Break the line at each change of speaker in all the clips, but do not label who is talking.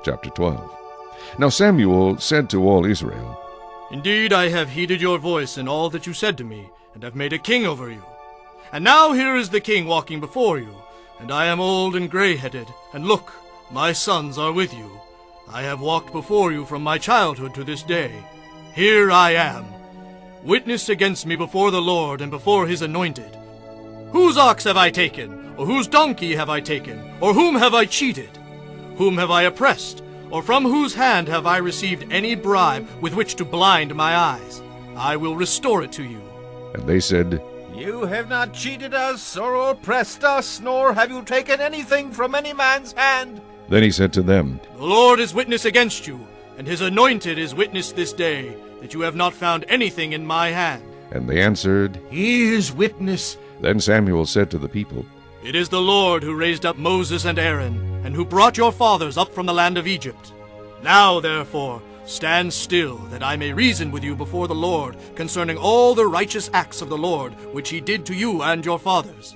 Chapter 12. Now Samuel said to all Israel,
Indeed, I have heeded your voice in all that you said to me, and have made a king over you. And now here is the king walking before you, and I am old and gray-headed, and look, my sons are with you. I have walked before you from my childhood to this day. Here I am. Witness against me before the Lord and before his anointed. Whose ox have I taken? Or whose donkey have I taken? Or whom have I cheated? Whom have I oppressed? Or from whose hand have I received any bribe with which to blind my eyes? I will restore it to you.
And they said,
You have not cheated us or oppressed us, nor have you taken anything from any man's hand.
Then he said to them,
The Lord is witness against you, and his anointed is witness this day, that you have not found anything in my hand.
And they answered,
He is witness.
Then Samuel said to the people,
It is the Lord who raised up Moses and Aaron, and who brought your fathers up from the land of Egypt. Now, therefore, stand still, that I may reason with you before the Lord concerning all the righteous acts of the Lord, which he did to you and your fathers.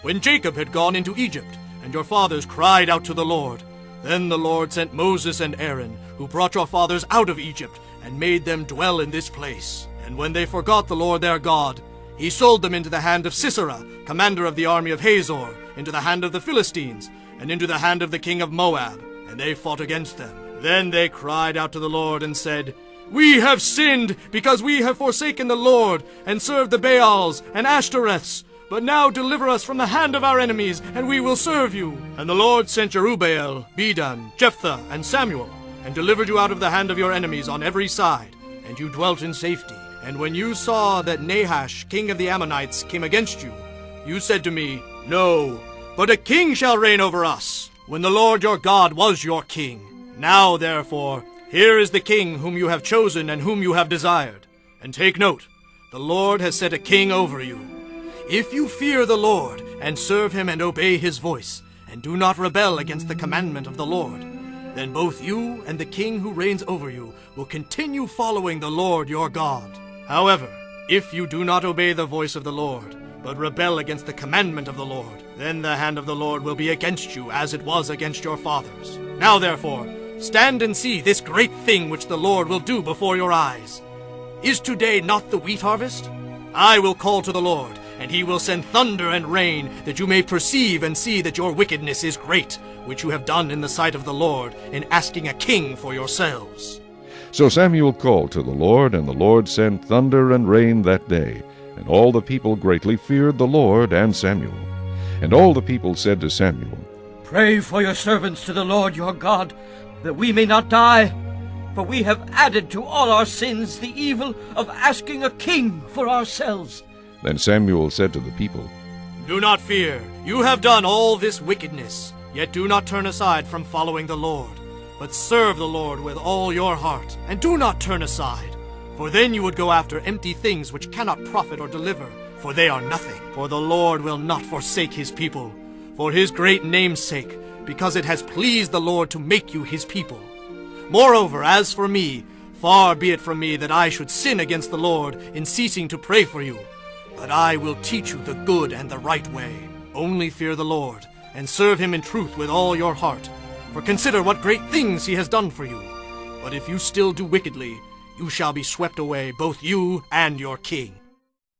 When Jacob had gone into Egypt, and your fathers cried out to the Lord, then the Lord sent Moses and Aaron, who brought your fathers out of Egypt, and made them dwell in this place. And when they forgot the Lord their God, he sold them into the hand of Sisera, commander of the army of Hazor, into the hand of the Philistines, and into the hand of the king of Moab, and they fought against them. Then they cried out to the Lord and said, We have sinned, because we have forsaken the Lord, and served the Baals and Ashtoreths. But now deliver us from the hand of our enemies, and we will serve you. And the Lord sent Jerubbaal, Bedan, Jephthah, and Samuel, and delivered you out of the hand of your enemies on every side, and you dwelt in safety. And when you saw that Nahash, king of the Ammonites, came against you, you said to me, No, but a king shall reign over us, when the Lord your God was your king. Now, therefore, here is the king whom you have chosen and whom you have desired. And take note, the Lord has set a king over you. If you fear the Lord, and serve him and obey his voice, and do not rebel against the commandment of the Lord, then both you and the king who reigns over you will continue following the Lord your God. However, if you do not obey the voice of the Lord, but rebel against the commandment of the Lord, then the hand of the Lord will be against you as it was against your fathers. Now therefore, stand and see this great thing which the Lord will do before your eyes. Is today not the wheat harvest? I will call to the Lord, and he will send thunder and rain, that you may perceive and see that your wickedness is great, which you have done in the sight of the Lord, in asking a king for yourselves.
So Samuel called to the Lord, and the Lord sent thunder and rain that day. And all the people greatly feared the Lord and Samuel. And all the people said to Samuel,
Pray for your servants to the Lord your God, that we may not die. For we have added to all our sins the evil of asking a king for ourselves.
Then Samuel said to the people,
Do not fear. You have done all this wickedness, yet do not turn aside from following the Lord. But serve the Lord with all your heart, and do not turn aside. For then you would go after empty things which cannot profit or deliver, for they are nothing. For the Lord will not forsake his people, for his great name's sake, because it has pleased the Lord to make you his people. Moreover, as for me, far be it from me that I should sin against the Lord in ceasing to pray for you. But I will teach you the good and the right way. Only fear the Lord, and serve him in truth with all your heart. For consider what great things he has done for you. But if you still do wickedly, you shall be swept away, both you and your king.